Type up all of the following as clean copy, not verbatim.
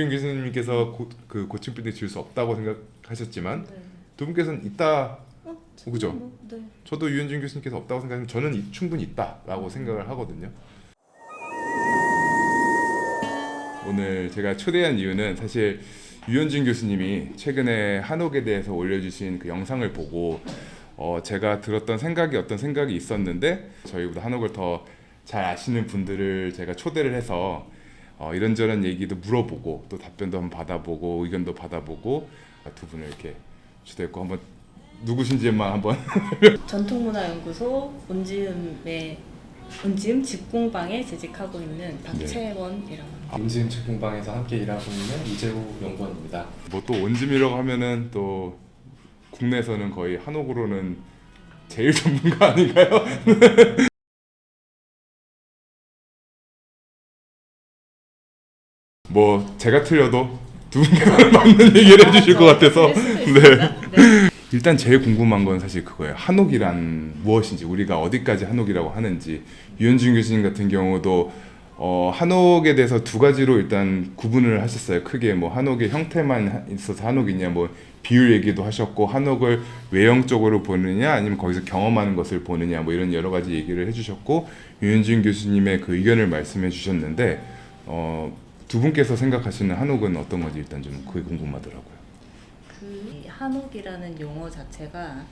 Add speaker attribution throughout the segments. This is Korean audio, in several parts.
Speaker 1: 윤 교수님께서 그 고층 빌딩 지을 수 없다고 생각하셨지만
Speaker 2: 네.
Speaker 1: 두 분께서는 있다. 그죠?
Speaker 2: 네.
Speaker 1: 저도 유현진 교수님께서 없다고 생각하면 저는 충분히 있다라고 생각을 하거든요. 오늘 제가 초대한 이유는 사실 유현진 교수님이 최근에 한옥에 대해서 올려주신 그 영상을 보고 제가 들었던 생각이 어떤 생각이 있었는데 저희보다 한옥을 더 잘 아시는 분들을 제가 초대를 해서 이런저런 얘기도 물어보고 또 답변도 한번 받아보고 의견도 받아보고 두 분을 이렇게 초대했고 한번 누구신지만 한번
Speaker 2: 전통문화연구소 운지음 집공방에 재직하고 있는 박채원이라고 합니다.
Speaker 3: 운지음 집공방에서 함께 일하고 있는 이재호 연구원입니다.
Speaker 1: 뭐 또 원즘이라고 하면은 또 국내에서는 거의 한옥으로는 제일 전문가 아닌가요? 뭐 제가 틀려도 두 분께서는 맞는 얘기를 해주실 것 같아서
Speaker 2: 네.
Speaker 1: 일단 제일 궁금한 건 사실 그거예요. 한옥이란 무엇인지, 우리가 어디까지 한옥이라고 하는지. 유현진 교수님 같은 경우도 한옥에 대해서 두 가지로 일단 구분을 하셨어요. 크게 뭐 한옥의 형태만 있어서 한옥이냐, 뭐 비율 얘기도 하셨고, 한옥을 외형적으로 보느냐 아니면 거기서 경험하는 것을 보느냐, 뭐 이런 여러 가지 얘기를 해주셨고, 유현진 교수님의 그 의견을 말씀해 주셨는데 두 분께서 생각하시는 한옥은 어떤 건지 일단 좀 그게 궁금하더라고요.
Speaker 2: 그 한옥이라는 용어 자체가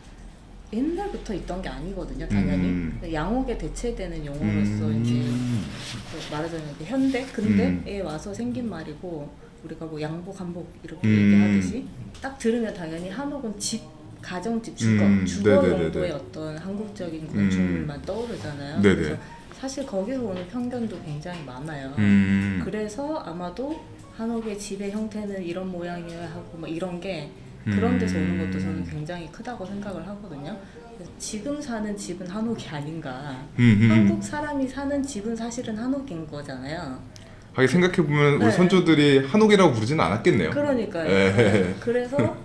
Speaker 2: 옛날부터 있던 게 아니거든요, 당연히. 양옥에 대체되는 용어로서 이제 말하자면 이제 현대, 근대에 와서 생긴 말이고, 우리가 뭐 양복, 한복 이렇게 얘기하듯이 딱 들으면 당연히 한옥은 집, 가정집, 주거
Speaker 1: 네네네네.
Speaker 2: 용도의 어떤 한국적인 건축물만 떠오르잖아요.
Speaker 1: 네네.
Speaker 2: 그래서 사실 거기서 오는 편견도 굉장히 많아요. 그래서 아마도 한옥의 집의 형태는 이런 모양이어야 하고 막 이런 게 그런 데서 오는 것도 저는 굉장히 크다고 생각을 하거든요. 그래서 지금 사는 집은 한옥이 아닌가. 한국 사람이 사는 집은 사실은 한옥인 거잖아요.
Speaker 1: 하게 생각해보면 우리
Speaker 2: 네.
Speaker 1: 선조들이 한옥이라고 부르지는 않았겠네요.
Speaker 2: 그러니까요.
Speaker 1: 네.
Speaker 2: 그래서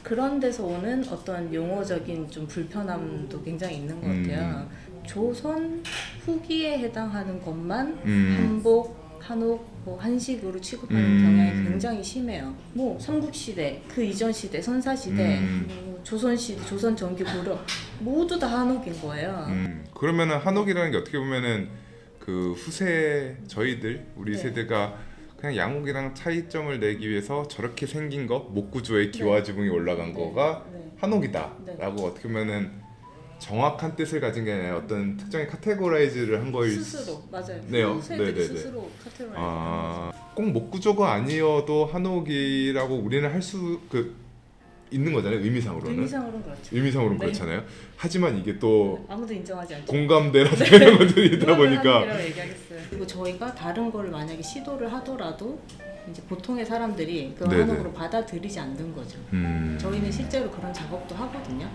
Speaker 2: 그런 데서 오는 어떤 용어적인 좀 불편함도 굉장히 있는 것 같아요. 조선 후기에 해당하는 것만 한복, 한옥, 뭐 한식으로 취급하는 경향이 굉장히 심해요. 뭐 삼국시대, 그 이전 시대, 선사시대, 뭐 조선시대, 조선 전기 고려 모두 다 한옥인 거예요.
Speaker 1: 그러면은 한옥이라는 게 어떻게 보면은 그 후세 저희들 우리
Speaker 2: 네.
Speaker 1: 세대가 그냥 양옥이랑 차이점을 내기 위해서 저렇게 생긴 거, 목 구조에 기와 지붕이 올라간
Speaker 2: 네.
Speaker 1: 거가
Speaker 2: 네.
Speaker 1: 한옥이다라고
Speaker 2: 네.
Speaker 1: 어떻게 보면은 정확한 뜻을 가진 게 아니라 어떤 특정의 카테고라이즈를 한 거일
Speaker 2: 스스로 맞아요.
Speaker 1: 네요.
Speaker 2: 후세들이
Speaker 1: 네네네.
Speaker 2: 스스로 카테고라이즈.
Speaker 1: 꼭 목 구조가 아니어도 한옥이라고 우리는 할 수 있는 거잖아요. 의미상으로는.
Speaker 2: 의미상으로는 그렇죠.
Speaker 1: 의미상으로는
Speaker 2: 네.
Speaker 1: 그렇잖아요. 하지만 이게 또
Speaker 2: 아무도 인정하지 않죠.
Speaker 1: 공감대라든가 이런 것들이 있다 보니까
Speaker 2: 한옥이라고 얘기하겠어요. 그리고 저희가 다른 걸 만약에 시도를 하더라도 이제 보통의 사람들이 그
Speaker 1: 네네.
Speaker 2: 한옥으로 받아들이지 않는 거죠. 저희는 실제로 그런 작업도 하거든요.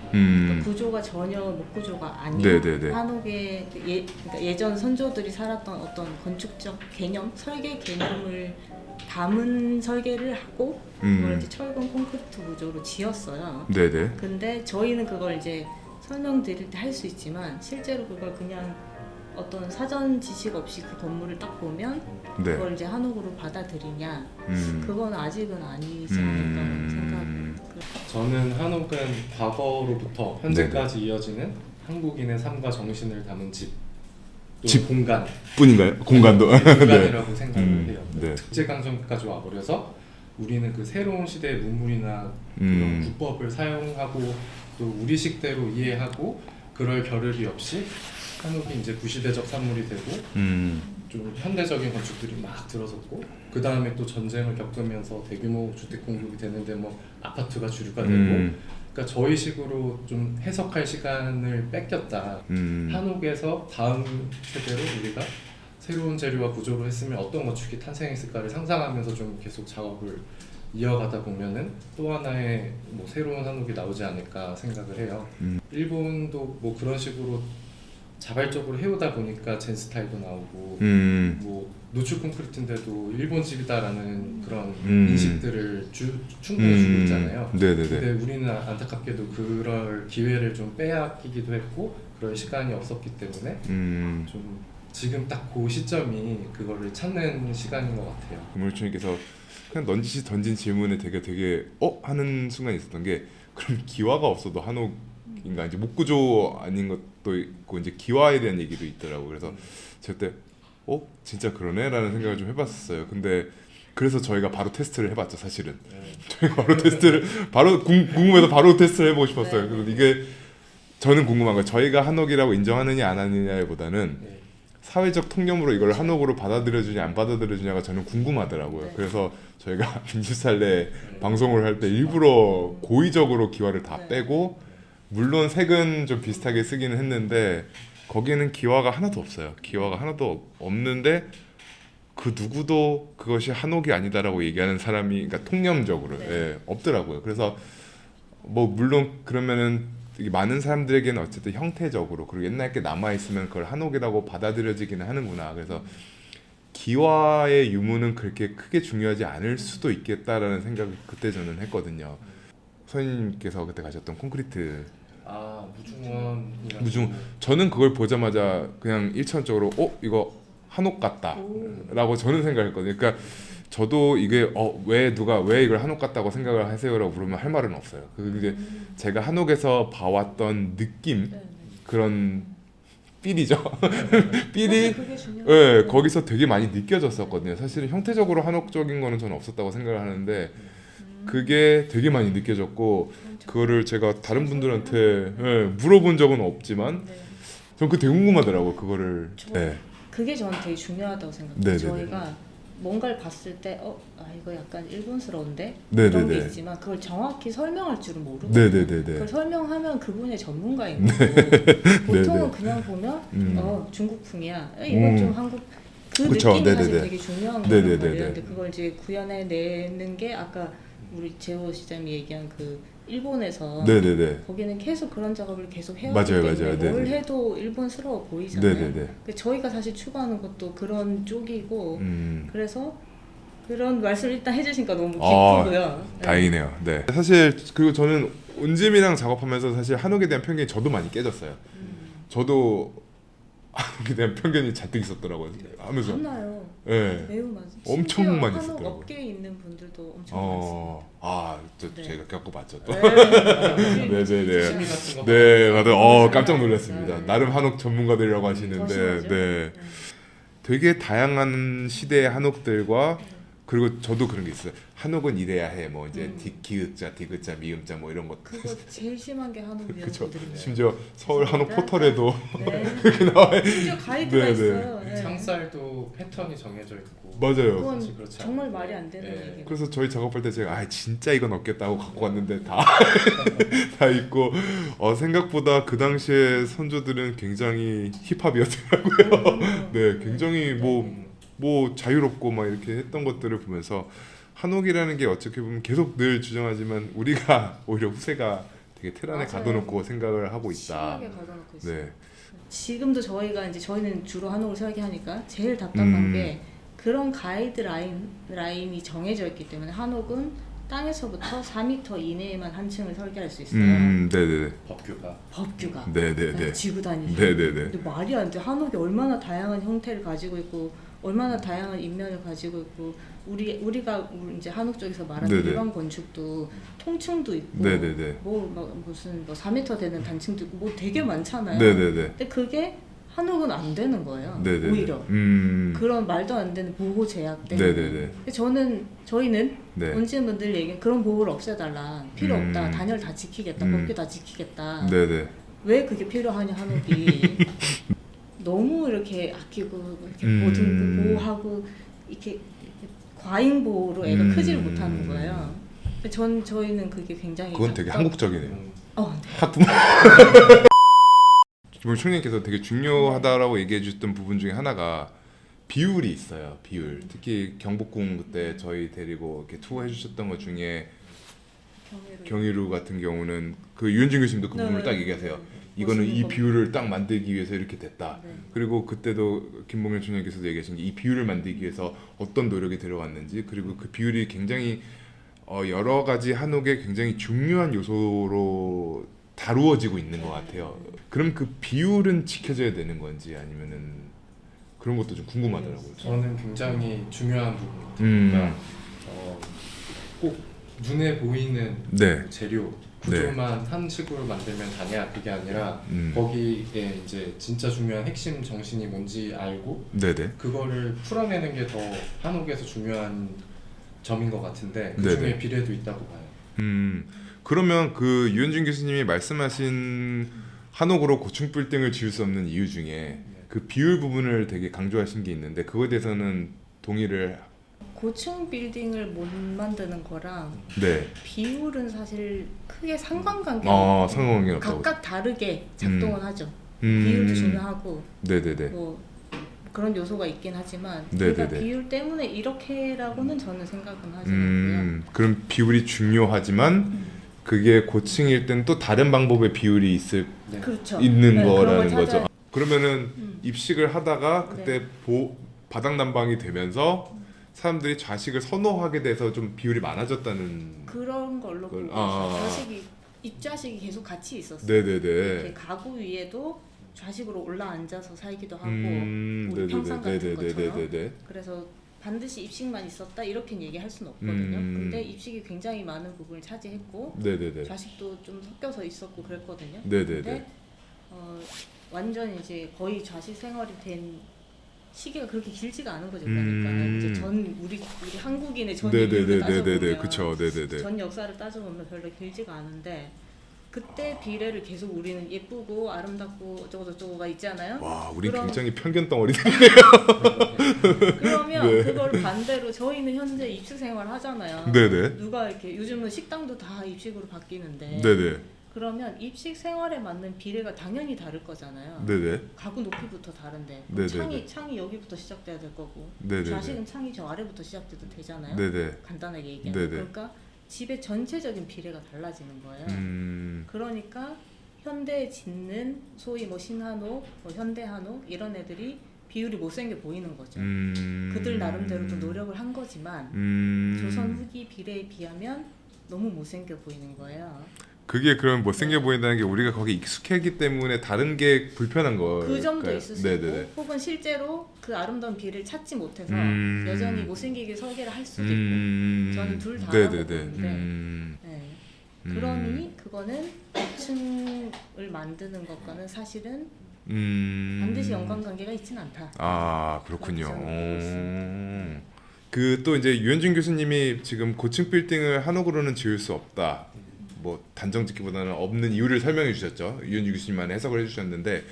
Speaker 2: 구조가 전혀 목 구조가 아닌
Speaker 1: 네네네.
Speaker 2: 한옥의 그러니까 예전 선조들이 살았던 어떤 건축적 개념, 설계 개념을 담은 설계를 하고 그걸 이제 철근 콘크리트 구조로 지었어요.
Speaker 1: 네네.
Speaker 2: 근데 저희는 그걸 이제 설명드릴 때 할 수 있지만 실제로 그걸 그냥 어떤 사전 지식 없이 그 건물을 딱 보면
Speaker 1: 네.
Speaker 2: 그걸 이제 한옥으로 받아들이냐 그건 아직은 아니지
Speaker 1: 음.
Speaker 2: 않을까 생각.
Speaker 3: 저는 한옥은 과거로부터 현재까지 이어지는 한국인의 삶과 정신을 담은 집, 또
Speaker 1: 집.
Speaker 3: 공간,
Speaker 1: 뿐인가요? 공간도.
Speaker 3: 공간이라고 생각을 해요.
Speaker 1: 네.
Speaker 3: 국제강점까지 와버려서 우리는 그 새로운 시대의 문물이나
Speaker 1: 음.
Speaker 3: 그런 구법을 사용하고 또 우리식대로 이해하고 그럴 겨를이 없이 한옥이 이제 구시대적 산물이 되고 좀 현대적인 건축들이 막 들어섰고 그 다음에 또 전쟁을 겪으면서 대규모 주택 공급이 되는데 뭐 아파트가 주류가 되고 그러니까 저희식으로 좀 해석할 시간을 뺏겼다. 한옥에서 다음 세대로 우리가 새로운 재료와 구조로 했으면 어떤 건축이 탄생했을까를 상상하면서 좀 계속 작업을 이어가다 보면은 또 하나의 뭐 새로운 한옥이 나오지 않을까 생각을 해요. 일본도 뭐 그런 식으로 자발적으로 해오다 보니까 젠 스타일도 나오고 뭐 노출 콘크리트인데도 일본 집이다라는 그런 인식들을 충분히 주고 있잖아요.
Speaker 1: 네네네.
Speaker 3: 근데 우리는 안타깝게도 그럴 기회를 좀 빼앗기기도 했고 그럴 시간이 없었기 때문에 좀 지금 딱 그 시점이 그거를 찾는 시간인 것 같아요.
Speaker 1: 물주님께서 그냥 넌지시 던진 질문에 되게 하는 순간이 있었던 게 그럼 기와가 없어도 한옥인가 이제 목구조 아닌 것도 있고 이제 기와에 대한 얘기도 있더라고. 그래서 제가 그때 진짜 그러네라는 생각을 좀 해봤었어요. 근데 그래서 저희가 바로 테스트를 해봤죠. 사실은 저희가 바로 테스트를 바로 궁금해서 바로 테스트를 해보고 싶었어요.
Speaker 2: 네.
Speaker 1: 그래서 이게 저는 궁금한 거예요. 저희가 한옥이라고 인정하느냐 안 하느냐보다는
Speaker 3: 네.
Speaker 1: 사회적 통념으로 이걸 한옥으로 받아들여주냐 안 받아들여주냐가 저는 궁금하더라고요.
Speaker 2: 네.
Speaker 1: 그래서 저희가 민주살래 방송을 할 때 일부러 고의적으로 기와를 다
Speaker 2: 네.
Speaker 1: 빼고 물론 색은 좀 비슷하게 쓰기는 했는데 거기는 기와가 하나도 없어요. 기와가 하나도 없는데 그 누구도 그것이 한옥이 아니다라고 얘기하는 사람이 그러니까 통념적으로
Speaker 2: 네.
Speaker 1: 예, 없더라고요. 그래서 뭐 물론 그러면은 이게 많은 사람들에게는 어쨌든 형태적으로 그리고 옛날 게 남아 있으면 그걸 한옥이라고 받아들여지기는 하는구나. 그래서 기와의 유무는 그렇게 크게 중요하지 않을 수도 있겠다라는 생각을 그때 저는 했거든요. 선생님께서 그때 가셨던 콘크리트
Speaker 3: 무중원
Speaker 1: 저는 그걸 보자마자 그냥 일차원적으로 이거 한옥 같다라고 저는 생각했거든요. 그러니까 저도 이게 왜 이걸 한옥 같다고 생각을 하세요라고 물으면 할 말은 없어요. 그 이제 제가 한옥에서 봐왔던 느낌
Speaker 2: 네.
Speaker 1: 그런 필이죠. 필이
Speaker 2: 그게 중요해요.
Speaker 1: 예, 거기서 되게 많이 느껴졌었거든요. 사실은 형태적으로 한옥적인 거는 저는 없었다고 생각을 하는데 그게 되게 많이 느껴졌고 그거를 제가 다른 분들한테 물어본 적은 없지만
Speaker 2: 네.
Speaker 1: 전 그게 되게 궁금하더라고요. 그거를
Speaker 2: 그게 저는 되게 중요하다고 생각해요.
Speaker 1: 네네네.
Speaker 2: 저희가 뭔가를 봤을 때 이거 약간 일본스러운데
Speaker 1: 네네네.
Speaker 2: 이런 게 있지만 그걸 정확히 설명할 줄은 모르고
Speaker 1: 네네네네.
Speaker 2: 그걸 설명하면 그분의 전문가인 거고 보통은 그냥 보면 중국풍이야 이건 좀 한국 그
Speaker 1: 그쵸,
Speaker 2: 느낌이 사실
Speaker 1: 네네네.
Speaker 2: 되게 중요한
Speaker 1: 네네네네.
Speaker 2: 거예요. 근데 그걸 이제 구현해내는 게 아까 우리 재호 시장이 얘기한 그 일본에서
Speaker 1: 네네네.
Speaker 2: 거기는 계속 그런 작업을 계속 해왔기
Speaker 1: 맞아요,
Speaker 2: 때문에
Speaker 1: 맞아요.
Speaker 2: 뭘
Speaker 1: 네네.
Speaker 2: 해도 일본스러워 보이잖아요.
Speaker 1: 네네네.
Speaker 2: 근데 저희가 사실 추구하는 것도 그런 쪽이고
Speaker 1: 음.
Speaker 2: 그래서 그런 말씀을 일단 해주시니까 너무
Speaker 1: 아,
Speaker 2: 기쁘고요. 네.
Speaker 1: 다행이네요. 네. 사실 그리고 저는 은지이랑 작업하면서 사실 한옥에 대한 편견이 저도 많이 깨졌어요. 저도 한옥에 대한 편견이 잔뜩 있었더라고요. 하면서
Speaker 2: 많나요?
Speaker 1: 예.
Speaker 2: 매우 많아요.
Speaker 1: 엄청
Speaker 2: 심지어
Speaker 1: 많이
Speaker 2: 한옥
Speaker 1: 있었더라고요.
Speaker 2: 업계에 있는 분들도 엄청 네.
Speaker 1: 제가 겪어봤죠. 또.
Speaker 2: 많습니다.
Speaker 1: 네네네.
Speaker 3: 시미 같은 거
Speaker 1: 네, 맞아요.
Speaker 2: 맞아요.
Speaker 1: 깜짝 놀랐습니다.
Speaker 2: 네.
Speaker 1: 나름 한옥 전문가들이라고
Speaker 2: 더
Speaker 1: 하시는데,
Speaker 2: 심하죠?
Speaker 1: 네. 되게 다양한 시대의 한옥들과 그리고 저도 그런 게 있어요. 한옥은 이래야 해. 뭐 이제 기읍자, 디귿자, 미음자 뭐 이런 것.
Speaker 2: 그거 제일 심한 게 한옥이라는
Speaker 1: 그쵸.
Speaker 2: 분들이에요.
Speaker 1: 심지어 서울 한옥 포털에도
Speaker 2: 네.
Speaker 1: 그렇게 나와요.
Speaker 2: 심지어 가이드가
Speaker 1: 네네.
Speaker 2: 있어요. 네.
Speaker 3: 창살도 패턴이 정해져 있고
Speaker 1: 맞아요.
Speaker 2: 그건
Speaker 3: 사실 그렇지
Speaker 2: 정말
Speaker 3: 않은데.
Speaker 2: 말이 안 되는
Speaker 3: 네.
Speaker 2: 얘기예요.
Speaker 1: 그래서 저희 작업할 때 제가 진짜 이건 없겠다고 갖고 왔는데 다 다 있고 생각보다 그 당시에 선조들은 굉장히 힙합이었더라고요. 네, 굉장히 뭐 자유롭고 막 이렇게 했던 것들을 보면서 한옥이라는 게 어떻게 보면 계속 늘 주장하지만 우리가 오히려 후세가 되게 테란에
Speaker 2: 맞아요.
Speaker 1: 가둬놓고 생각을 하고 있다.
Speaker 2: 심하게 가둬놓고 있어요.
Speaker 1: 네,
Speaker 2: 지금도 저희는 주로 한옥을 설계하니까 제일 답답한
Speaker 1: 음.
Speaker 2: 게 그런 가이드 라인이 정해져 있기 때문에 한옥은 땅에서부터 4m 이내에만 한 층을 설계할 수 있어요.
Speaker 1: 네네네,
Speaker 2: 법규가.
Speaker 1: 네네네,
Speaker 2: 지구 단위로.
Speaker 1: 네네네.
Speaker 2: 근데 말이 안 돼. 한옥이 얼마나 다양한 형태를 가지고 있고 얼마나 다양한 인면을 가지고 있고 우리가 이제 한옥 쪽에서 말하는
Speaker 1: 네네.
Speaker 2: 일반 건축도 통층도 있고
Speaker 1: 네네네.
Speaker 2: 무슨 4m 되는 단층도 있고 뭐 되게 많잖아요.
Speaker 1: 네네네.
Speaker 2: 근데 그게 한옥은 안 되는 거예요.
Speaker 1: 네네네.
Speaker 2: 오히려 그런 말도 안 되는 보호 제약 때문에.
Speaker 1: 네네네.
Speaker 2: 근데 저희는
Speaker 1: 네.
Speaker 2: 원지는 들 얘기 그런 보호를 없애달라. 필요 없다.
Speaker 1: 음.
Speaker 2: 단열 다 지키겠다.
Speaker 1: 음.
Speaker 2: 법규 다 지키겠다.
Speaker 1: 네네.
Speaker 2: 왜 그게 필요하냐 한옥이. 너무 이렇게 아끼고 이렇게
Speaker 1: 음.
Speaker 2: 모든 거 보호하고 이렇게 과잉 보호로 애가 크지를 못하는 거예요. 저희는 그게 굉장히
Speaker 1: 그건 되게 한국적이네요.
Speaker 2: 네.
Speaker 1: 학부모. 김원 총님께서 되게 중요하다라고 얘기해 주셨던 부분 중에 하나가 비율이 있어요. 비율. 특히 경복궁 그때 저희 데리고 이렇게 투어해 주셨던 것 중에 경희루 같은 경우는 그 유현진 교수님도 그 부분을 딱 얘기하세요. 이거는 이 비율을 딱 만들기 위해서 이렇게 됐다.
Speaker 2: 네.
Speaker 1: 그리고 그때도 김봉현 총장께서도 얘기하신 게 이 비율을 만들기 위해서 어떤 노력이 들어갔는지 그리고 그 비율이 굉장히 여러 가지 한옥의 굉장히 중요한 요소로 다루어지고 있는 것 같아요. 그럼 그 비율은 지켜져야 되는 건지 아니면은 그런 것도 좀 궁금하더라고요.
Speaker 3: 저는 굉장히 중요한 부분 같아요.
Speaker 1: 음.
Speaker 3: 그러니까 꼭 눈에 보이는
Speaker 1: 네.
Speaker 3: 재료 구조만 한 식으로 만들면 다냐 그게 아니라 거기에 이제 진짜 중요한 핵심 정신이 뭔지 알고
Speaker 1: 네네.
Speaker 3: 그거를 풀어내는 게 더 한옥에서 중요한 점인 것 같은데 그 중에
Speaker 1: 네네.
Speaker 3: 비례도 있다고 봐요.
Speaker 1: 그러면 그 유현준 교수님이 말씀하신 한옥으로 고층 빌딩을 지을 수 없는 이유 중에 그 비율 부분을 되게 강조하신 게 있는데 그거에 대해서는 동의를.
Speaker 2: 고층 빌딩을 못 만드는 거랑
Speaker 1: 네.
Speaker 2: 비율은 사실 크게 상관관계가 없거든요.
Speaker 1: 상관관계는 없다고.
Speaker 2: 각각 다르게 작동은 하죠. 비율도 중요하고
Speaker 1: 네네네.
Speaker 2: 뭐 그런 요소가 있긴 하지만
Speaker 1: 네네네.
Speaker 2: 그러니까 비율 때문에 이렇게라고는 저는 생각은 하지 않고요.
Speaker 1: 그럼 비율이 중요하지만 그게 고층일 땐 또 다른 방법의 비율이
Speaker 3: 네.
Speaker 2: 그렇죠.
Speaker 1: 있는
Speaker 2: 네,
Speaker 1: 거라는
Speaker 2: 그런 걸
Speaker 1: 거죠. 그러면은
Speaker 2: 음.
Speaker 1: 입식을 하다가 그때
Speaker 2: 네.
Speaker 1: 바닥 난방이 되면서 사람들이 좌식을 선호하게 돼서 좀 비율이 많아졌다는.
Speaker 2: 그런 걸로 보고 좌식이 입좌식이 계속 같이 있었어요. 이렇게
Speaker 1: 네네네.
Speaker 2: 가구 위에도 좌식으로 올라 앉아서 살기도 하고
Speaker 1: 음,
Speaker 2: 우리 평상 같은 것처럼.
Speaker 1: 네네네네네네.
Speaker 2: 그래서 반드시 입식만 있었다 이렇게는 얘기할 수는 없거든요. 근데 입식이 굉장히 많은 부분을 차지했고
Speaker 1: 네네네.
Speaker 2: 좌식도 좀 섞여서 있었고 그랬거든요.
Speaker 1: 네네네.
Speaker 2: 근데 완전 이제 거의 좌식 생활이 된 시기가 그렇게 길지가 않은 거죠. 그러니까 이제 우리 한국인의 전 인류를
Speaker 1: 네네네네네네.
Speaker 2: 따져보면
Speaker 1: 그쵸. 네네네.
Speaker 2: 전 역사를 따져보면 별로 길지가 않은데 그때 비례를 계속 우리는 예쁘고 아름답고 어쩌고 저쩌고가 있잖아요.
Speaker 1: 와, 우리
Speaker 2: 그럼-
Speaker 1: 굉장히 편견 덩어리다.
Speaker 2: 그러면
Speaker 1: 네.
Speaker 2: 그걸 반대로 저희는 현재 입식 생활 하잖아요.
Speaker 1: 네네.
Speaker 2: 누가 이렇게 요즘은 식당도 다 입식으로 바뀌는데
Speaker 1: 네네.
Speaker 2: 그러면 입식 생활에 맞는 비례가 당연히 다를 거잖아요.
Speaker 1: 네네.
Speaker 2: 가구 높이부터 다른데
Speaker 1: 네네네.
Speaker 2: 창이 여기부터 시작돼야 될 거고
Speaker 1: 네네네.
Speaker 2: 좌식은 창이 저 아래부터 시작돼도 되잖아요.
Speaker 1: 네네.
Speaker 2: 간단하게 얘기하면
Speaker 1: 네네.
Speaker 2: 그러니까 집의 전체적인 비례가 달라지는 거예요. 그러니까 현대에 짓는 소위 뭐 신한옥, 뭐 현대한옥 이런 애들이 비율이 못생겨 보이는 거죠. 그들 나름대로 또 노력을 한 거지만 조선 후기 비례에 비하면 너무 못생겨 보이는 거예요.
Speaker 1: 그게 그럼 못생겨 보인다는 게 우리가 거기 익숙했기 때문에 다른 게 불편한 거예요.
Speaker 2: 그 점도 있을 수
Speaker 1: 네네네.
Speaker 2: 있고 혹은 실제로 그 아름다운 비를 찾지 못해서 여전히 못생기게 설계를 할 수도 있고 저는 둘 다라고
Speaker 1: 네네네.
Speaker 2: 보는데 네. 그러니 그거는 고층을 만드는 것과는 사실은 반드시 연관관계가 있지는 않다.
Speaker 1: 아, 그렇군요.
Speaker 2: 그렇게 저는 보고 있습니다.
Speaker 1: 그 또 이제 유현준 교수님이 지금 고층 빌딩을 한옥으로는 지을 수 없다. 뭐 단정 짓기보다는 없는 이유를 설명해 주셨죠. 유현준 교수님만 해석을 해주셨는데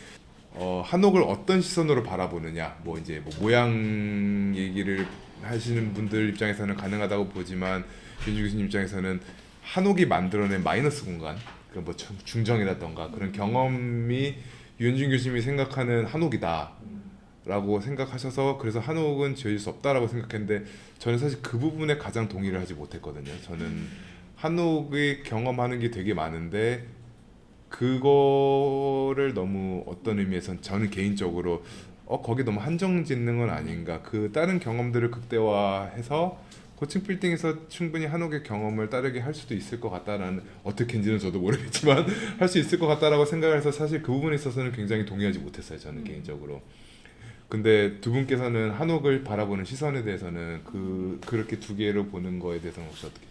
Speaker 1: 한옥을 어떤 시선으로 바라보느냐. 뭐 이제 뭐 모양 얘기를 하시는 분들 입장에서는 가능하다고 보지만 유현준 교수님 입장에서는 한옥이 만들어낸 마이너스 공간, 그 뭐 중정이라던가 그런 경험이 유현준 교수님이 생각하는 한옥이다라고 생각하셔서 그래서 한옥은 지어질 수 없다라고 생각했는데 저는 사실 그 부분에 가장 동의를 하지 못했거든요. 저는 한옥의 경험하는 게 되게 많은데 그거를 너무 어떤 의미에선 저는 개인적으로 거기 너무 한정 짓는 건 아닌가. 그 다른 경험들을 극대화해서 고층 빌딩에서 충분히 한옥의 경험을 따르게 할 수도 있을 것 같다라는, 어떻게인지는 저도 모르겠지만 할 수 있을 것 같다라고 생각을 해서 사실 그 부분에 있어서는 굉장히 동의하지 못했어요. 저는 개인적으로. 근데 두 분께서는 한옥을 바라보는 시선에 대해서는 그렇게 두 개로 보는 거에 대해서는 혹시 어떻게?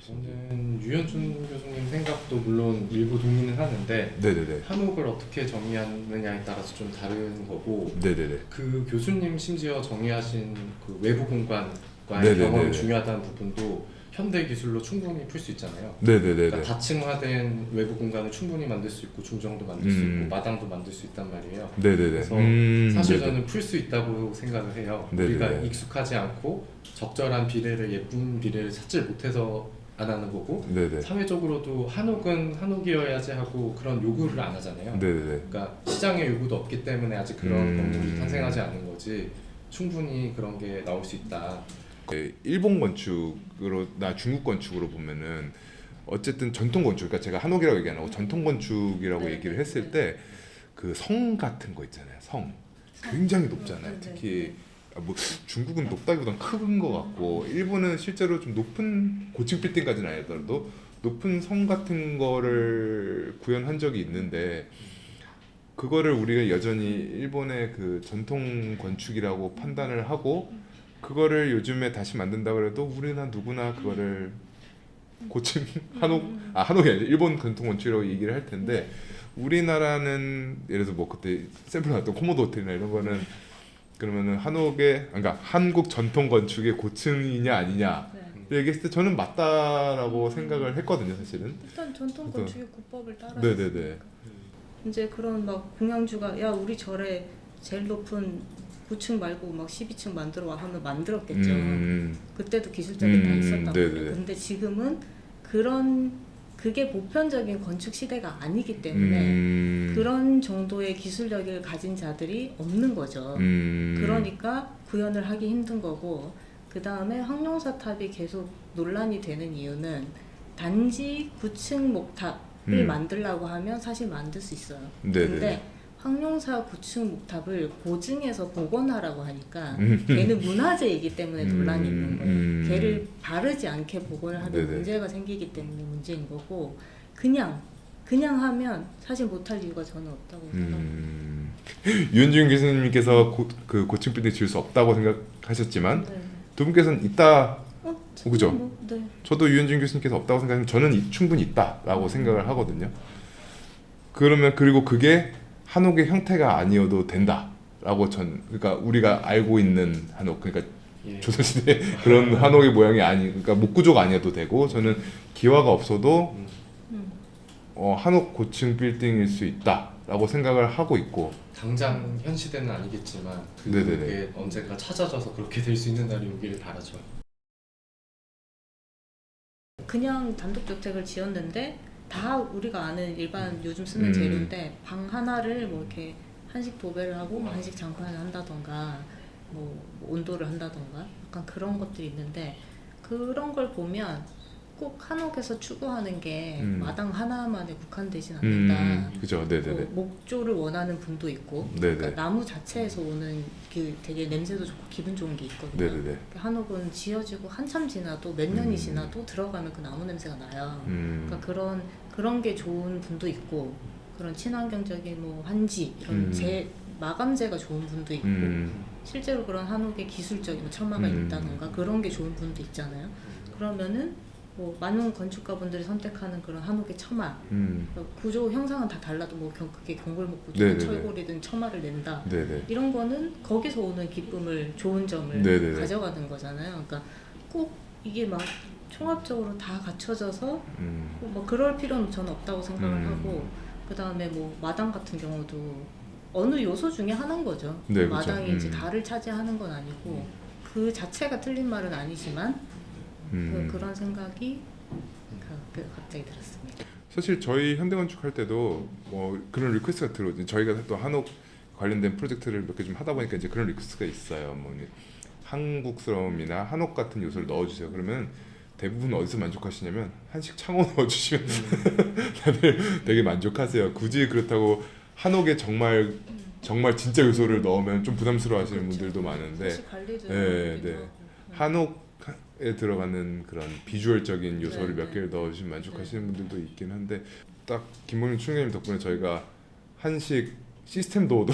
Speaker 3: 저는 유현준 교수님 생각도 물론 일부 동의는 하는데
Speaker 1: 네네네.
Speaker 3: 한옥을 어떻게 정의하느냐에 따라서 좀 다른 거고
Speaker 1: 네네네.
Speaker 3: 그 교수님 심지어 정의하신 그 외부 공간과의
Speaker 1: 네네네네.
Speaker 3: 경험이 중요하다는 부분도 현대 기술로 충분히 풀 수 있잖아요.
Speaker 1: 네네네.
Speaker 3: 그러니까 다층화된 외부 공간을 충분히 만들 수 있고 중정도 만들 수 있고 마당도 만들 수 있단 말이에요.
Speaker 1: 네네네.
Speaker 3: 그래서 사실
Speaker 1: 네네.
Speaker 3: 저는 풀 수 있다고 생각을 해요.
Speaker 1: 네네네.
Speaker 3: 우리가 익숙하지 않고 적절한 비례를 예쁜 비례를 찾지 못해서 안 하는 거고
Speaker 1: 네네.
Speaker 3: 사회적으로도 한옥은 한옥이어야지 하고 그런 요구를 안 하잖아요.
Speaker 1: 네네네.
Speaker 3: 그러니까 시장의 요구도 없기 때문에 아직 그런 건물이 탄생하지 않은 거지 충분히 그런 게 나올 수 있다.
Speaker 1: 일본 건축으로나 중국 건축으로 보면은 어쨌든 전통 건축, 그러니까 제가 한옥이라고 얘기 안 하고 전통 건축이라고
Speaker 2: 네,
Speaker 1: 얘기를
Speaker 2: 네,
Speaker 1: 했을 때 그 성 같은 거 있잖아요. 성 굉장히 높잖아요.
Speaker 2: 네,
Speaker 1: 특히 뭐 중국은 높다기보단 큰 거 같고 일본은 실제로 좀 높은 고층 빌딩까지는 아니더라도 높은 성 같은 거를 구현한 적이 있는데 그거를 우리가 여전히 일본의 그 전통 건축이라고 판단을 하고 그거를 요즘에 다시 만든다 그래도 우리나 누구나 그거를 고층 한옥이 아니라 일본 전통 건축이라고 얘기를 할 텐데 우리나라는 예를 들어서 뭐 그때 샘플 나왔던 코모도 호텔이나 이런 거는 그러면은 한옥의 그러니까 한국 전통 건축의 고층이냐 아니냐
Speaker 2: 네.
Speaker 1: 얘기했을 때 저는 맞다라고 생각을 했거든요 사실은.
Speaker 2: 일단 전통 건축의 국법을 따라서
Speaker 1: 네네네.
Speaker 2: 이제 그런 막 공양주가 야 우리 절에 제일 높은 9층 말고 막 12층 만들어 와 하면 만들었겠죠. 그때도 기술적인 다 있었단
Speaker 1: 네네.
Speaker 2: 말이에요. 근데 지금은 그게 보편적인 건축 시대가 아니기 때문에 그런 정도의 기술력을 가진 자들이 없는 거죠. 그러니까 구현을 하기 힘든 거고 그 다음에 황룡사 탑이 계속 논란이 되는 이유는 단지 9층 목탑을 만들려고 하면 사실 만들 수 있어요.
Speaker 1: 네네.
Speaker 2: 근데 황룡사 9층 목탑을 고증해서 복원하라고 하니까 걔는 문화재이기 때문에 논란이 있는 거예요. 걔를 바르지 않게 복원을 하면
Speaker 1: 네네.
Speaker 2: 문제가 생기기 때문에 문제인 거고 그냥 하면 사실 못할 이유가 저는 없다고 생각합니다.
Speaker 1: 유현준 교수님께서 그 고층 빌딩 지을 수 없다고 생각하셨지만
Speaker 2: 네.
Speaker 1: 두 분께서는 있다. 그죠?
Speaker 2: 네.
Speaker 1: 저도 유현준 교수님께서 없다고 생각하면 저는 충분히 있다라고 생각을 하거든요. 그러면 그리고 그게 한옥의 형태가 아니어도 된다라고 그러니까 우리가 알고 있는 한옥 그러니까
Speaker 3: 예.
Speaker 1: 조선시대 그런 한옥의 모양이 그러니까 목구조가 아니어도 되고 저는 기와가 없어도 한옥 고층 빌딩일 수 있다라고 생각을 하고 있고
Speaker 3: 당장 현 시대는 아니겠지만 그게
Speaker 1: 네네네.
Speaker 3: 언젠가 찾아져서 그렇게 될 수 있는 날이 오기를 바라죠.
Speaker 2: 그냥 단독주택을 지었는데 다 우리가 아는 일반 요즘 쓰는 재료인데 방 하나를 뭐 이렇게 한식 도배를 하고 뭐 한식 장판을 한다던가 뭐 온도를 한다던가 약간 그런 것들이 있는데 그런 걸 보면 꼭 한옥에서 추구하는 게 마당 하나만에 국한되진 않는다.
Speaker 1: 그죠, 네네네.
Speaker 2: 목조를 원하는 분도 있고
Speaker 1: 네네.
Speaker 2: 그러니까 나무 자체에서 오는 그 되게 냄새도 좋고 기분 좋은 게 있거든요.
Speaker 1: 네네네.
Speaker 2: 한옥은 지어지고 한참 지나도 몇 년이 지나도 들어가면 그 나무 냄새가 나요. 그러니까 그런 게 좋은 분도 있고 그런 친환경적인 뭐 환지 이런 마감재가 좋은 분도 있고 실제로 그런 한옥의 기술적인 뭐 천마가 있다던가 그런 게 좋은 분도 있잖아요. 그러면은 뭐 많은 건축가분들이 선택하는 그런 한옥의 처마 구조 형상은 다 달라도 뭐 그게 경골목 구조든 철골이든 처마를 낸다
Speaker 1: 네네.
Speaker 2: 이런 거는 거기서 오는 기쁨을 좋은 점을
Speaker 1: 네네네.
Speaker 2: 가져가는 거잖아요. 그러니까 꼭 이게 막 종합적으로 다 갖춰져서 뭐 그럴 필요는 저는 없다고 생각을 하고 그 다음에 뭐 마당 같은 경우도 어느 요소 중에 하나인 거죠.
Speaker 1: 네, 그렇죠.
Speaker 2: 마당이 이제 다를 차지하는 건 아니고 그 자체가 틀린 말은 아니지만 그런 생각이 갑자기 들었습니다.
Speaker 1: 사실 저희 현대건축 할 때도 뭐 그런 리퀘스트가 들어오죠. 저희가 또 한옥 관련된 프로젝트를 몇 개 좀 하다 보니까 이제 그런 리퀘스트가 있어요. 뭐 한국스러움이나 한옥 같은 요소를 넣어주세요. 그러면 대부분 어디서 만족하시냐면 한식 창호 넣어주시면 다들 되게 만족하세요. 굳이 그렇다고 한옥에 정말 진짜 요소를 넣으면 좀 부담스러워하시는 분들도 많은데, 네. 한옥에 들어가는 그런 비주얼적인 요소를 몇 개를 넣어주시면 만족하시는 분들도 있긴 한데, 딱 김범민 총장님 덕분에 저희가 한식 시스템 도어도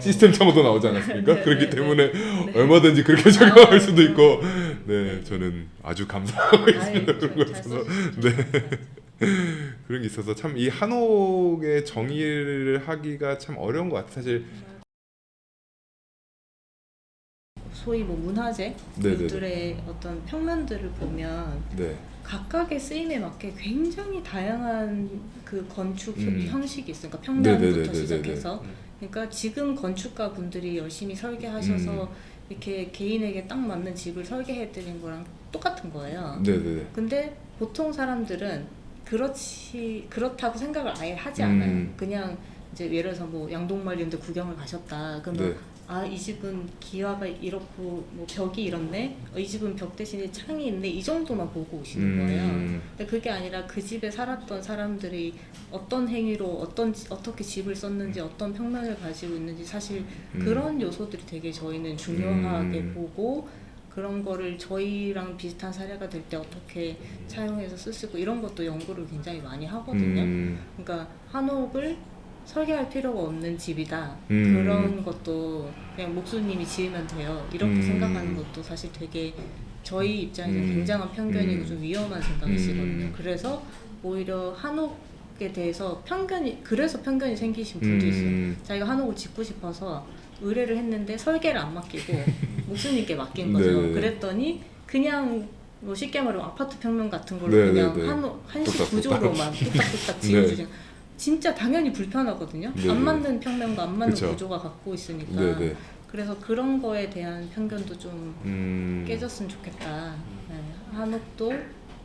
Speaker 1: 시스템 창호도 나오지 않았습니까? 그렇기 때문에 얼마든지 그렇게 적용할 수도 있고, 네, 저는 아주 감사하고 있습니다. 그런 거 있어서, 그런 게 있어서 참 이 한옥의 정의를 하기가 참 어려운 것 같아요. 사실
Speaker 2: 소위 뭐 문화재들의 어떤 평면들을 보면 각각의 쓰임에 맞게 굉장히 다양한 그 건축 형식이 있어요. 그러니까 평면부터 시작해서 그러니까 지금 건축가 분들이 열심히 설계하셔서 이렇게 개인에게 딱 맞는 집을 설계해드린 거랑 똑같은 거예요. 근데 보통 사람들은 그렇다고 생각을 아예 하지 않아요. 그냥 이제 예를 들어서 뭐 양동말 이런 데 구경을 가셨다. 그러면 이 집은 기와가 이렇고 뭐 벽이 이렇네. 이 집은 벽 대신에 창이 있네. 이 정도만 보고 오시는 거예요. 근데 그게 아니라 그 집에 살았던 사람들이 어떤 행위로 어떻게 집을 썼는지 어떤 평면을 가지고 있는지 사실 그런 요소들이 되게 저희는 중요하게 보고 그런 거를 저희랑 비슷한 사례가 될 때 어떻게 차용해서 쓸 수 있고 이런 것도 연구를 굉장히 많이 하거든요. 그러니까 한옥을 설계할 필요가 없는 집이다.
Speaker 1: 음.
Speaker 2: 그런 것도 그냥 목수님이 지으면 돼요. 이렇게 생각하는 것도 사실 되게 저희 입장에서 굉장한 편견이고 좀 위험한 생각이시거든요. 그래서 오히려 한옥에 대해서 그래서 편견이 생기신 분도 있어요. 자기가 한옥을 짓고 싶어서 의뢰를 했는데 설계를 안 맡기고 목수님께 맡긴 거죠.
Speaker 1: 네네네.
Speaker 2: 그랬더니 그냥 뭐 쉽게 말하면 아파트 평면 같은 걸로
Speaker 1: 네네네.
Speaker 2: 그냥 한식
Speaker 1: 뚝딱뚝딱.
Speaker 2: 구조로만 뚝딱뚝딱 지어주신 진짜 당연히 불편하거든요.
Speaker 1: 네네.
Speaker 2: 안 맞는 평면과 안 맞는
Speaker 1: 그쵸.
Speaker 2: 구조가 갖고 있으니까
Speaker 1: 네네.
Speaker 2: 그래서 그런 거에 대한 편견도 좀 깨졌으면 좋겠다. 네. 한옥도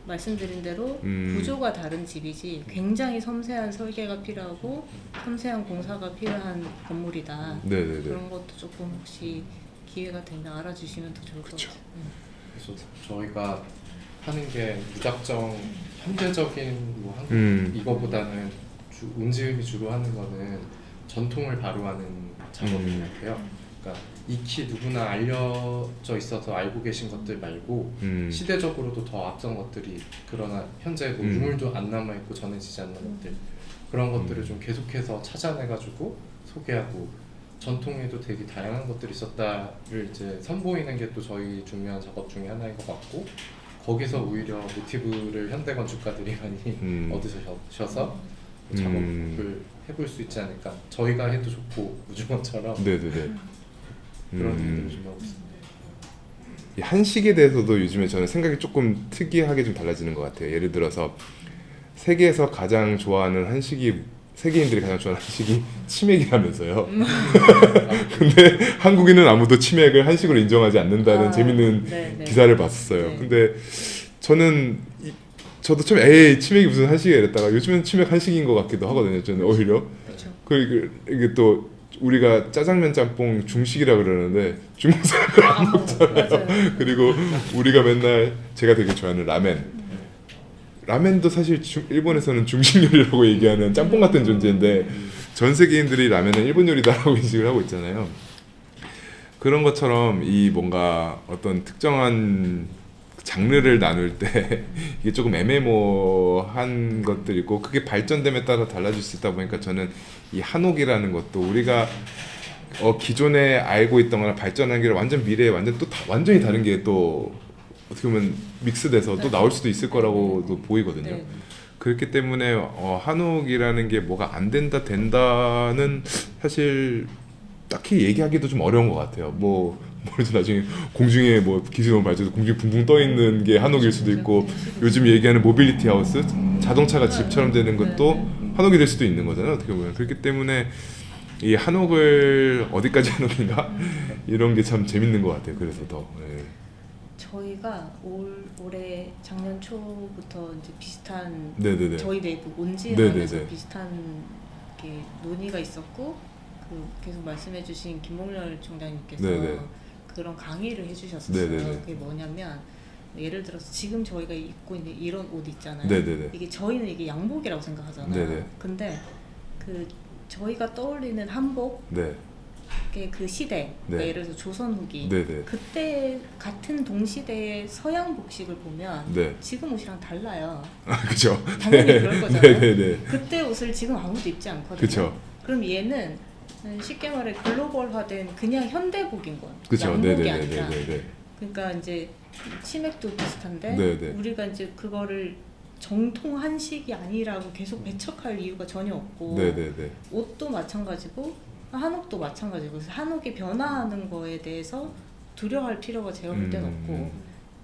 Speaker 2: 말씀드린 대로 구조가 다른 집이지 굉장히 섬세한 설계가 필요하고 섬세한 공사가 필요한 건물이다.
Speaker 1: 네네네.
Speaker 2: 그런 것도 조금 혹시 기회가 되면 알아주시면 더 좋을 것
Speaker 1: 그쵸.
Speaker 2: 같아요.
Speaker 3: 그래서 저희가 하는 게 무작정 현대적인 뭐 한국 이거보다는 운지음이 주로 하는 거는 전통을 바로하는 작업인 것 같아요. 그러니까 익히 누구나 알려져 있어서 알고 계신 것들 말고 시대적으로도 더 앞선 것들이 그러나 현재 뭐 유물도 안 남아 있고 전해지지 않는 것들 그런 것들을 좀 계속해서 찾아내가지고 소개하고 전통에도 되게 다양한 것들이 있었다를 이제 선보이는 게 또 저희 중요한 작업 중에 하나인 것 같고 거기서 오히려 모티브를 현대 건축가들이 많이 얻으셔서 작업을 해볼 수 있지 않을까. 저희가 해도 좋고 우주머처럼
Speaker 1: 네네네.
Speaker 3: 그런 일들을 좀 하고 있습니다.
Speaker 1: 이 한식에 대해서도 요즘에 저는 생각이 조금 특이하게 좀 달라지는 것 같아요. 예를 들어서 세계에서 가장 좋아하는 한식이 세계인들이 가장 좋아하는 한식이 치맥이라면서요. 근데 한국인은 아무도 치맥을 한식으로 인정하지 않는다는 재밌는
Speaker 2: 네네.
Speaker 1: 기사를 봤었어요.
Speaker 2: 네.
Speaker 1: 근데 저는 저도 처음에 에이 치맥이 무슨 한식이야 이랬다가 요즘엔 치맥 한식인 것 같기도 하거든요. 저는 오히려
Speaker 2: 그렇죠.
Speaker 1: 이게 또 우리가 짜장면 짬뽕 중식이라 그러는데 중국 사람들 안 먹잖아요.
Speaker 2: 맞아요.
Speaker 1: 그리고 우리가 맨날 제가 되게 좋아하는 라멘도 사실 일본에서는 중식 요리라고 얘기하는 짬뽕 같은 존재인데 전 세계인들이 라멘은 일본 요리다라고 인식을 하고 있잖아요. 그런 것처럼 이 뭔가 어떤 특정한 장르를 나눌 때 이게 조금 애매모호한 것들이 있고 그게 발전됨에 따라 달라질 수 있다 보니까 저는 이 한옥이라는 것도 우리가 기존에 알고 있던 거나 발전한 게 완전 미래에 완전히 다른 게 또 어떻게 보면 믹스돼서 또 나올 수도 있을 거라고도 보이거든요.
Speaker 2: 네.
Speaker 1: 그렇기 때문에 한옥이라는 게 뭐가 안 된다는 사실 딱히 얘기하기도 좀 어려운 것 같아요. 모르죠. 나중에 공중에 뭐 기술이 너무 발전해서 공중에 붕붕 떠 있는 게 한옥일 수도 있고 요즘 얘기하는 모빌리티 하우스 자동차가 집처럼 되는 것도 한옥이 될 수도 있는 거잖아요. 어떻게 보면 그렇기 때문에 이 한옥을 어디까지 한옥인가 이런 게 참 재밌는 것 같아요. 그래서 더
Speaker 2: 저희가 올해 작년 초부터 이제 비슷한
Speaker 1: 네네네.
Speaker 2: 저희 내부
Speaker 1: 네네네.
Speaker 2: 온지에서 비슷한 게 논의가 있었고 계속 말씀해주신 김몽렬 총장님께서
Speaker 1: 네네.
Speaker 2: 그런 강의를 해주셨었어요.
Speaker 1: 네네네.
Speaker 2: 그게 뭐냐면 예를 들어서 지금 저희가 입고 있는 이런 옷 있잖아요.
Speaker 1: 네네네.
Speaker 2: 이게 저희는 이게 양복이라고 생각하잖아요.
Speaker 1: 네네.
Speaker 2: 근데 저희가 떠올리는 한복
Speaker 1: 네.
Speaker 2: 그 시대, 그러니까 예를 들어서 조선 후기
Speaker 1: 네네.
Speaker 2: 그때 같은 동시대의 서양 복식을 보면
Speaker 1: 네.
Speaker 2: 지금 옷이랑 달라요.
Speaker 1: 그죠.
Speaker 2: 당연히 그럴 거잖아요.
Speaker 1: 네네네.
Speaker 2: 그때 옷을 지금 아무도 입지 않거든요.
Speaker 1: 그쵸.
Speaker 2: 그럼 얘는 쉽게 말해 글로벌화된 그냥 현대복인 거예요.
Speaker 1: 그쵸.
Speaker 2: 양복이 아니라.
Speaker 1: 네네네네.
Speaker 2: 그러니까 이제 치맥도 비슷한데
Speaker 1: 네네.
Speaker 2: 우리가 이제 그거를 정통 한식이 아니라고 계속 배척할 이유가 전혀 없고
Speaker 1: 네네네.
Speaker 2: 옷도 마찬가지고 한옥도 마찬가지고 그래서 한옥이 변화하는 거에 대해서 두려워할 필요가 제가 볼 때는 없고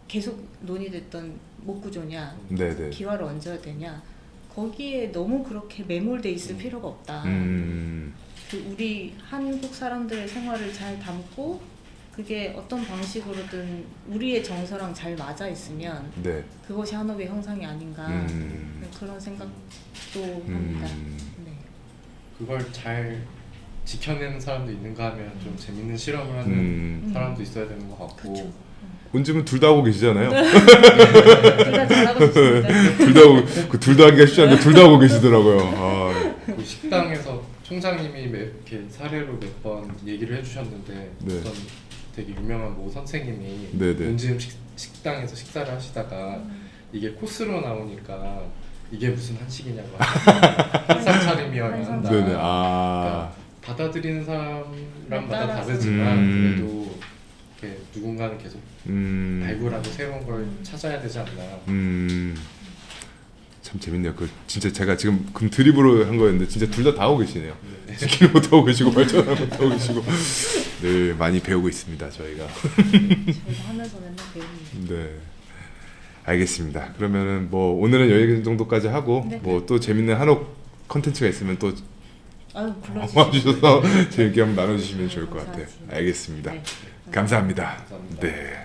Speaker 2: 계속 논의됐던 목구조냐
Speaker 1: 네네.
Speaker 2: 기와를 얹어야 되냐 거기에 너무 그렇게 매몰돼 있을 필요가 없다. 우리 한국 사람들의 생활을 잘 담고 그게 어떤 방식으로든 우리의 정서랑 잘 맞아 있으면
Speaker 1: 네.
Speaker 2: 그것이 한옥의 형상이 아닌가 그런 생각도 합니다. 네.
Speaker 3: 그걸 잘 지켜내는 사람도 있는가 하면 좀 재밌는 실험을 하는 사람도 있어야 되는 것 같고
Speaker 2: 그쵸.
Speaker 1: 온지면 둘 다 하고 계시잖아요.
Speaker 2: 둘 다 잘하고 싶습니다.
Speaker 1: 둘 다 하기가 쉽지 않은데 둘 다 하고 계시더라고요.
Speaker 3: 그 식당에서 총장님이 이렇게 사례로 몇 번 얘기를 해주셨는데
Speaker 1: 네.
Speaker 3: 어떤 되게 유명한 모 선생님이
Speaker 1: 네네.
Speaker 3: 온지음 식당에서 식사를 하시다가 이게 코스로 나오니까 이게 무슨 한식이냐고 한상 차림이어야 한다.
Speaker 1: 네네.
Speaker 3: 그러니까 받아들이는 사람마다
Speaker 2: 따라서.
Speaker 3: 다르지만 그래도 이렇게 누군가는 계속
Speaker 1: 음.
Speaker 3: 발굴하고 새로운 걸 찾아야 되지 않나.
Speaker 1: 참 재밌네요. 그 진짜 제가 지금 금 드립으로 한 거였는데 진짜 둘 다 하고 계시네요.
Speaker 3: 네.
Speaker 1: 지키를 못 하고 계시고 발전을 못 하고 계시고 늘 많이 배우고 있습니다. 저희가.
Speaker 2: 저희도 하면서 맨날 배웁니다.
Speaker 1: 네. 알겠습니다. 그러면은 뭐 오늘은 여기 정도까지 하고
Speaker 2: 네.
Speaker 1: 뭐 또 재밌는 한옥 컨텐츠가 있으면 또
Speaker 2: 아유 불러주시고.
Speaker 1: 와주셔서 재밌게 한번 나눠주시면 좋을 것 같아요.
Speaker 2: 감사하지.
Speaker 1: 알겠습니다.
Speaker 2: 네.
Speaker 1: 감사합니다.
Speaker 3: 감사합니다.
Speaker 1: 네.